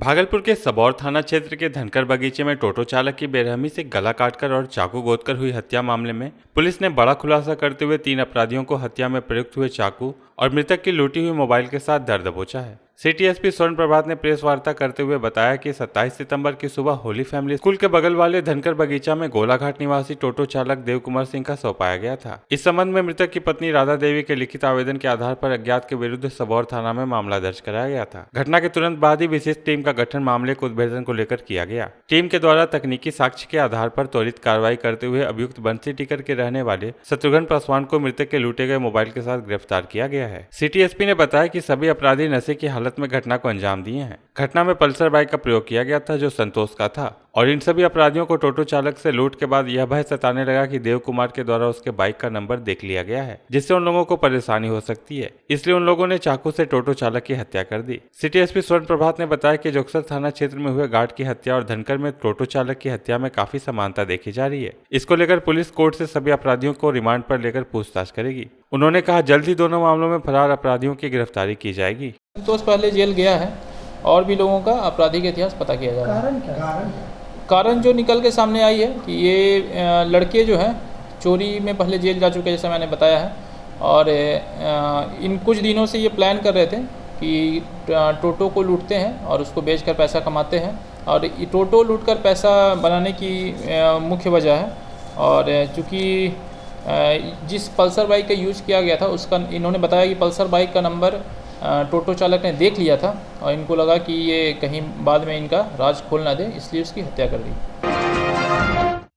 भागलपुर के सबौर थाना क्षेत्र के धनकर बगीचे में टोटो चालक की बेरहमी से गला काटकर और चाकू गोदकर हुई हत्या मामले में पुलिस ने बड़ा खुलासा करते हुए 3 अपराधियों को हत्या में प्रयुक्त हुए चाकू और मृतक की लूटी हुई मोबाइल के साथ धर दबोचा है। सिटी एसपी स्वर्ण प्रभात ने प्रेस वार्ता करते हुए बताया कि 27 सितंबर की सुबह होली फैमिली स्कूल के बगल वाले धनकर बगीचा में गोलाघाट निवासी टोटो चालक देव कुमार सिंह का शव पाया गया था। इस संबंध में मृतक की पत्नी राधा देवी के लिखित आवेदन के आधार पर अज्ञात के विरुद्ध सबौर थाना में मामला दर्ज कराया गया था। घटना के तुरंत बाद ही विशेष टीम का गठन मामले को उद्भेदन को लेकर किया गया। टीम के द्वारा तकनीकी साक्ष्य के आधार पर त्वरित कार्रवाई करते हुए अभियुक्त बंसी टिकर के रहने वाले शत्रुघ्न पासवान को मृतक के लूटे गए मोबाइल के साथ गिरफ्तार किया गया है। सिटी एसपी ने बताया कि सभी अपराधी नशे की हालत में घटना को अंजाम दिए हैं। घटना में पल्सर बाइक का प्रयोग किया गया था जो संतोष का था और इन सभी अपराधियों को टोटो चालक से लूट के बाद यह भय सताने लगा कि देव कुमार के द्वारा उसके बाइक का नंबर देख लिया गया है, जिससे उन लोगों को परेशानी हो सकती है। इसलिए उन लोगों ने चाकू से टोटो चालक की हत्या कर दी। सिटी एसपी स्वर्ण प्रभात ने बताया कि जोगसर थाना क्षेत्र में हुए गार्ड की हत्या और धनकर में टोटो चालक की हत्या में काफी समानता देखी जा रही है। इसको लेकर पुलिस कोर्ट से सभी अपराधियों को रिमांड पर लेकर पूछताछ करेगी। उन्होंने कहा जल्द ही दोनों मामलों में फरार अपराधियों की गिरफ्तारी की जाएगी। संतोष पहले जेल गया है और भी लोगों का आपराधिक इतिहास पता किया जा रहा है। कारण जो निकल के सामने आई है कि ये लड़के जो हैं चोरी में पहले जेल जा चुके, जैसा मैंने बताया है, और इन कुछ दिनों से ये प्लान कर रहे थे कि टोटो को लूटते हैं और उसको बेचकर पैसा कमाते हैं, और ये टोटो लूटकर पैसा बनाने की मुख्य वजह है। और चूँकि जिस पल्सर बाइक का यूज़ किया गया था उसका इन्होंने बताया कि पल्सर बाइक का नंबर टोटो चालक ने देख लिया था और इनको लगा कि ये कहीं बाद में इनका राज खोल ना दे, इसलिए उसकी हत्या कर दी।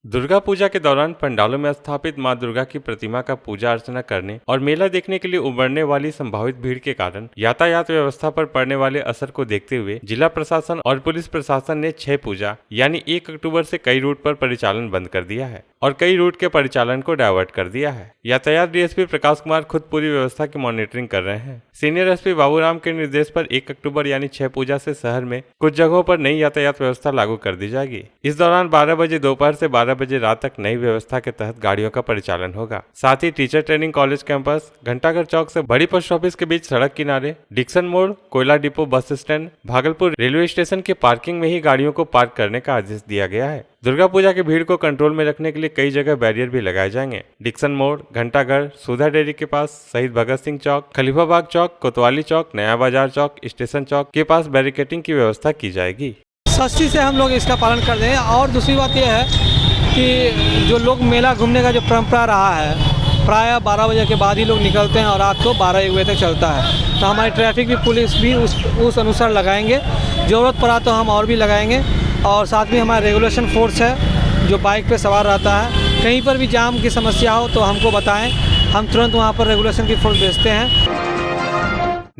दुर्गा पूजा के दौरान पंडालों में स्थापित मां दुर्गा की प्रतिमा का पूजा अर्चना करने और मेला देखने के लिए उमड़ने वाली संभावित भीड़ के कारण यातायात व्यवस्था पर पड़ने वाले असर को देखते हुए जिला प्रशासन और पुलिस प्रशासन ने 6 पूजा यानी 1 अक्टूबर से कई रूट पर परिचालन बंद कर दिया है और कई रूट के परिचालन को डायवर्ट कर दिया है। यातायात डीएसपी प्रकाश कुमार खुद पूरी व्यवस्था की मॉनिटरिंग कर रहे हैं। सीनियर एसपी बाबूराम के निर्देश पर 1 अक्टूबर यानी 6 पूजा से शहर में कुछ जगहों पर नई यातायात व्यवस्था लागू कर दी जाएगी। इस दौरान 12 बजे दोपहर से 12 बजे रात तक नई व्यवस्था के तहत गाड़ियों का परिचालन होगा। साथ ही टीचर ट्रेनिंग कॉलेज कैंपस, घंटाघर चौक से बड़ी पोस्ट ऑफिस के बीच सड़क किनारे, डिक्सन मोड़, कोयला depot bus stand, Bhagalpur railway station की पार्किंग में ही गाड़ियों को पार्क करने का आदेश दिया गया है। दुर्गा पूजा की भीड़ को कंट्रोल में रखने के लिए कई जगह बैरियर भी लगाए जाएंगे। डिक्सन मोड़, घंटाघर, सुधा डेयरी के पास, शहीद भगत सिंह चौक, खलीफाबाग चौक, कोतवाली चौक, नया बाजार चौक, स्टेशन चौक के पास बैरिकेटिंग की व्यवस्था की जाएगी। सख्ती से हम लोग इसका पालन कर रहे हैं। और दूसरी बात यह है कि जो लोग मेला घूमने का जो परंपरा रहा है, प्रायः 12 बजे के बाद ही लोग निकलते हैं और रात को 12-1 बजे तक चलता है, तो हमारी ट्रैफिक भी पुलिस भी उस अनुसार लगाएंगे। ज़रूरत पड़ा तो हम और भी लगाएंगे। और साथ में हमारा रेगुलेशन फोर्स है जो बाइक पे सवार रहता है। कहीं पर भी जाम की समस्या हो तो हमको बताएं, हम तुरंत वहाँ पर रेगुलेशन की फोर्स भेजते हैं।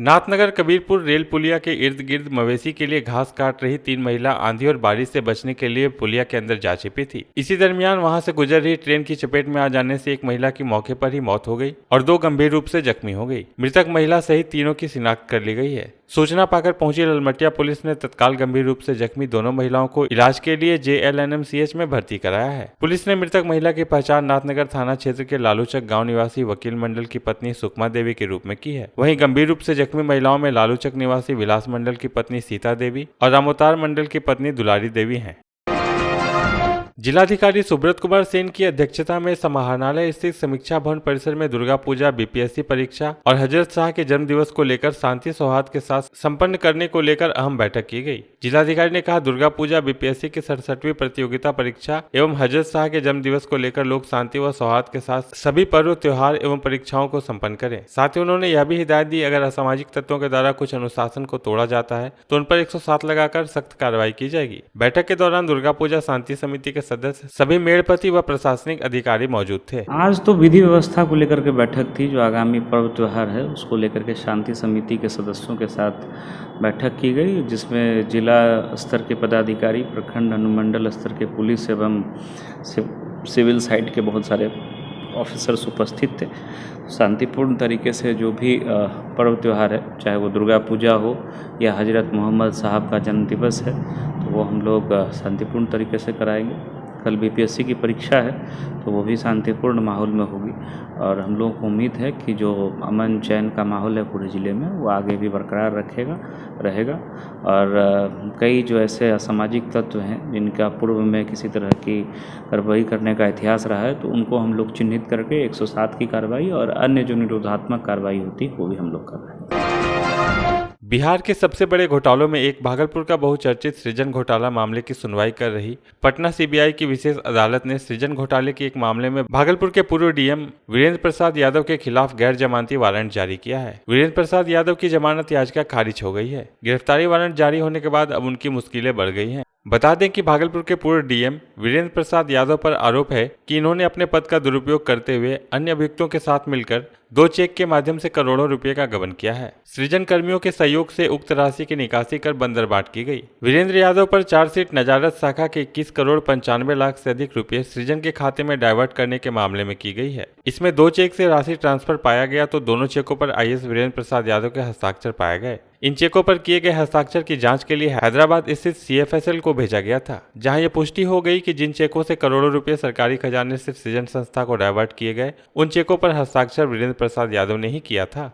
नाथनगर कबीरपुर रेल पुलिया के इर्द गिर्द मवेशी के लिए घास काट रही 3 महिला आंधी और बारिश से बचने के लिए पुलिया के अंदर जा छिपी थी। इसी दरमियान वहां से गुजर रही ट्रेन की चपेट में आ जाने से एक महिला की मौके पर ही मौत हो गई और 2 गंभीर रूप से जख्मी हो गई। मृतक महिला सहित तीनों की शिनाख्त कर ली गई है। सूचना पाकर पहुंची ललमटिया पुलिस ने तत्काल गंभीर रूप से जख्मी दोनों महिलाओं को इलाज के लिए JLNMCH में भर्ती कराया है। पुलिस ने मृतक महिला की पहचान नाथनगर थाना क्षेत्र के लालूचक गांव निवासी वकील मंडल की पत्नी सुकमा देवी के रूप में की है। वहीं गंभीर रूप से जख्मी महिलाओं में लालूचक निवासी विलास मंडल की पत्नी सीता देवी और रामोतार मंडल की पत्नी दुलारी देवी हैं। जिलाधिकारी सुब्रत कुमार सेन की अध्यक्षता में समाहरणालय स्थित समीक्षा भवन परिसर में दुर्गा पूजा, BPSC परीक्षा और हजरत शाह के जन्म दिवस को लेकर शांति सौहार्द के साथ संपन्न करने को लेकर अहम बैठक की गई। जिलाधिकारी ने कहा दुर्गा पूजा, BPSC की 67वीं प्रतियोगिता परीक्षा एवं हजरत शाह के जन्म दिवस को लेकर लोग शांति व सौहार्द के साथ सभी पर्व, त्योहार एवं परीक्षाओं को संपन्न करें। साथ ही उन्होंने यह भी हिदायत दी अगर असामाजिक तत्वों के द्वारा कुछ अनुशासन को तोड़ा जाता है तो उन पर 107 लगाकर सख्त कार्रवाई की जाएगी। बैठक के दौरान दुर्गा पूजा शांति समिति के सदस्य, सभी मेड़पति व प्रशासनिक अधिकारी मौजूद थे। आज तो विधि व्यवस्था को लेकर के बैठक थी, जो आगामी पर्व त्योहार है उसको लेकर के शांति समिति के सदस्यों के साथ बैठक की गई, जिसमें जिला स्तर के पदाधिकारी, प्रखंड अनुमंडल स्तर के पुलिस एवं सिविल साइड के बहुत सारे ऑफिसर्स उपस्थित थे। शांतिपूर्ण तरीके से जो भी पर्व त्योहार है, चाहे वो दुर्गा पूजा हो या हजरत मोहम्मद साहब का जन्म दिवस है, तो वो हम लोग शांतिपूर्ण तरीके से कराएंगे। कल बीपीएससी की परीक्षा है तो वो भी शांतिपूर्ण माहौल में होगी और हम लोगों को उम्मीद है कि जो अमन चैन का माहौल है पूरे ज़िले में वो आगे भी बरकरार रहेगा और कई जो ऐसे असामाजिक तत्व हैं जिनका पूर्व में किसी तरह की कार्रवाई करने का इतिहास रहा है तो उनको हम लोग चिन्हित करके 107 की कार्रवाई और अन्य जो निरोधात्मक कार्रवाई होती है वो भी हम लोग कर रहे हैं। बिहार के सबसे बड़े घोटालों में एक भागलपुर का बहुचर्चित सृजन घोटाला मामले की सुनवाई कर रही पटना सीबीआई की विशेष अदालत ने सृजन घोटाले के एक मामले में भागलपुर के पूर्व डीएम वीरेंद्र प्रसाद यादव के खिलाफ गैर जमानती वारंट जारी किया है। वीरेंद्र प्रसाद यादव की जमानत याचिका खारिज हो गई है। गिरफ्तारी वारंट जारी होने के बाद अब उनकी मुश्किलें बढ़ गई हैं। बता दें कि भागलपुर के पूर्व डीएम वीरेंद्र प्रसाद यादव पर आरोप है कि इन्होंने अपने पद का दुरुपयोग करते हुए अन्य अभियुक्तों के साथ मिलकर 2 चेक के माध्यम से करोड़ों रुपए का गबन किया है। सृजन कर्मियों के सहयोग से उक्त राशि की निकासी कर बंदरबाट की गई। वीरेंद्र यादव पर चार्जशीट नजारत शाखा के 21 करोड़ 95 लाख से अधिक रुपए सृजन के खाते में डाइवर्ट करने के मामले में की गई है। इसमें 2 चेक से राशि ट्रांसफर पाया गया तो दोनों चेकों पर आईएएस वीरेंद्र प्रसाद यादव के हस्ताक्षर पाए गए। इन चेकों पर किए गए हस्ताक्षर की जांच के लिए हैदराबाद स्थित CFSL को भेजा गया था, जहां यह पुष्टि हो गई कि जिन चेकों से करोड़ों रुपए सरकारी खजाने से सृजन संस्था को डाइवर्ट किए गए उन चेकों पर हस्ताक्षर वीरेंद्र प्रसाद यादव ने ही किया था।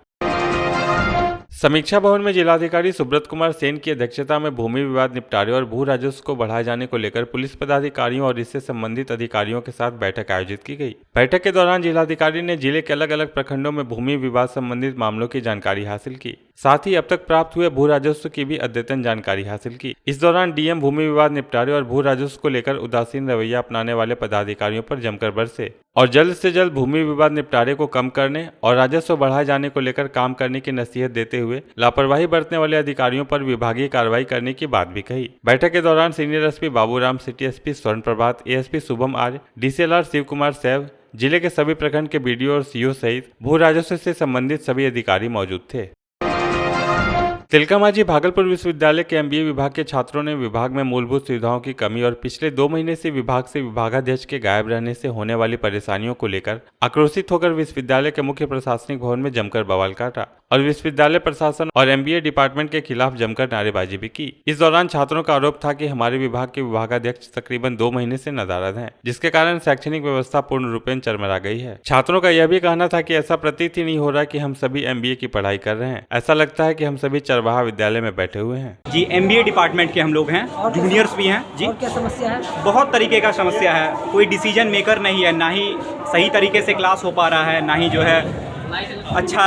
समीक्षा भवन में जिलाधिकारी सुब्रत कुमार सेन की अध्यक्षता में भूमि विवाद निपटारे और भू राजस्व को बढ़ाए जाने को लेकर पुलिस पदाधिकारियों और इससे संबंधित अधिकारियों के साथ बैठक आयोजित की गई। बैठक के दौरान जिलाधिकारी ने जिले के अलग अलग प्रखंडों में भूमि विवाद संबंधित मामलों की जानकारी हासिल की, साथ ही अब तक प्राप्त हुए भू राजस्व की भी अद्यतन जानकारी हासिल की। इस दौरान डीएम भूमि विवाद निपटारे और भू राजस्व को लेकर उदासीन रवैया अपनाने वाले पदाधिकारियों पर जमकर बरसे और जल्द से जल्द भूमि विवाद निपटारे को कम करने और राजस्व बढ़ाए जाने को लेकर काम करने की नसीहत देते हुए लापरवाही बरतने वाले अधिकारियों पर विभागीय कार्रवाई करने की बात भी कही। बैठक के दौरान senior SP Baburam, city SP स्वर्ण प्रभात, एएसपी शुभम आर्य, डीसीएलआर शिव कुमार सैव, जिले के सभी प्रखंड के बीडीओ और सीओ सहित भू राजस्व से संबंधित सभी अधिकारी मौजूद थे। तिलका मांझी भागलपुर विश्वविद्यालय के MBA विभाग के छात्रों ने विभाग में मूलभूत सुविधाओं की कमी और पिछले 2 महीने से विभागाध्यक्ष के गायब रहने से होने वाली परेशानियों को लेकर आक्रोशित होकर विश्वविद्यालय के मुख्य प्रशासनिक भवन में जमकर बवाल काटा और विश्वविद्यालय प्रशासन और MBA डिपार्टमेंट के खिलाफ जमकर नारेबाजी भी की। इस दौरान छात्रों का आरोप था कि हमारे विभाग के विभागाध्यक्ष तकरीबन 2 महीने से नदारद हैं, जिसके कारण शैक्षणिक व्यवस्था पूर्ण रूपेण चरमरा गई है। छात्रों का यह भी कहना था कि ऐसा प्रतीत ही नहीं हो रहा कि हम सभी MBA की पढ़ाई कर रहे हैं, ऐसा लगता है कि हम सभी चरवाहा विद्यालय में बैठे हुए हैं। जी MBA डिपार्टमेंट के हम लोग हैं, जूनियर्स भी हैं जी। और क्या समस्या है? बहुत तरीके का समस्या है, कोई डिसीजन मेकर नहीं है, ना ही सही तरीके से क्लास हो पा रहा है, ना ही जो है अच्छा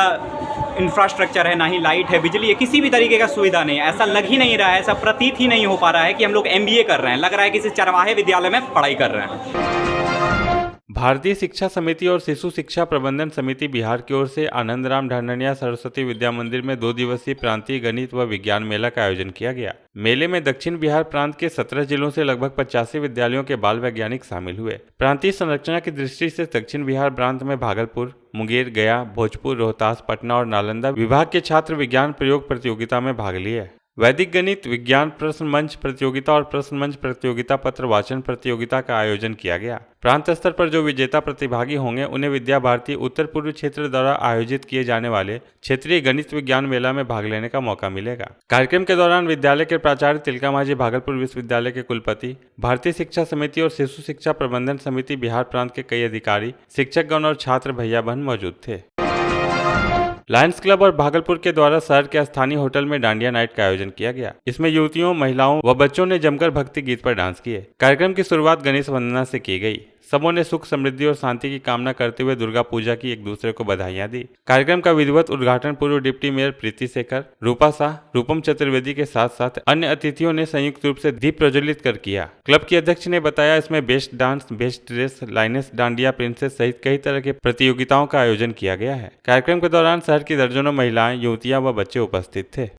इंफ्रास्ट्रक्चर है, ना ही लाइट है, बिजली है, किसी भी तरीके का सुविधा नहीं है। ऐसा लग ही नहीं रहा है, ऐसा प्रतीत ही नहीं हो पा रहा है कि हम लोग MBA कर रहे हैं, लग रहा है किसी चरवाहे विद्यालय में पढ़ाई कर रहे हैं। भारतीय शिक्षा समिति और शिशु शिक्षा प्रबंधन समिति बिहार की ओर से आनंदराम ढांढनिया सरस्वती विद्या मंदिर में 2 दिवसीय प्रांतीय गणित व विज्ञान मेला का आयोजन किया गया। मेले में दक्षिण बिहार प्रांत के 17 जिलों से लगभग 85 विद्यालयों के बाल वैज्ञानिक शामिल हुए। प्रांतीय संरचना की दृष्टि से दक्षिण बिहार प्रांत में भागलपुर, मुंगेर, गया, भोजपुर, रोहतास, पटना और नालंदा विभाग के छात्र विज्ञान प्रयोग प्रतियोगिता में भाग लिए। वैदिक गणित, विज्ञान प्रश्न मंच प्रतियोगिता और प्रश्न मंच प्रतियोगिता पत्र वाचन प्रतियोगिता का आयोजन किया गया। प्रांत स्तर पर जो विजेता प्रतिभागी होंगे उन्हें विद्या भारती उत्तर पूर्व क्षेत्र द्वारा आयोजित किए जाने वाले क्षेत्रीय गणित विज्ञान मेला में भाग लेने का मौका मिलेगा। कार्यक्रम के दौरान विद्यालय के प्राचार्य तिलका मांझी भागलपुर विश्वविद्यालय के कुलपति, भारतीय शिक्षा समिति और शिशु शिक्षा प्रबंधन समिति बिहार प्रांत के कई अधिकारी, शिक्षकगण और छात्र भैया बहन मौजूद थे। लायंस क्लब और भागलपुर के द्वारा शहर के स्थानीय होटल में डांडिया नाइट का आयोजन किया गया। इसमें युवतियों, महिलाओं व बच्चों ने जमकर भक्ति गीत पर डांस किए। कार्यक्रम की शुरुआत गणेश वंदना से की गई। सबों ने सुख, समृद्धि और शांति की कामना करते हुए दुर्गा पूजा की एक दूसरे को बधाइयां दी। कार्यक्रम का विधिवत उद्घाटन पूर्व डिप्टी मेयर प्रीति शेखर, रूपा शाह, रूपम चतुर्वेदी के साथ साथ अन्य अतिथियों ने संयुक्त रूप से दीप प्रज्वलित कर किया। क्लब की अध्यक्ष ने बताया, इसमें बेस्ट डांस, बेस्ट ड्रेस, लाइनेस, डांडिया, प्रिंसेस सहित कई तरह के प्रतियोगिताओं का आयोजन किया गया है। कार्यक्रम के दौरान शहर की दर्जनों महिलाएं, युवतियां व बच्चे उपस्थित थे।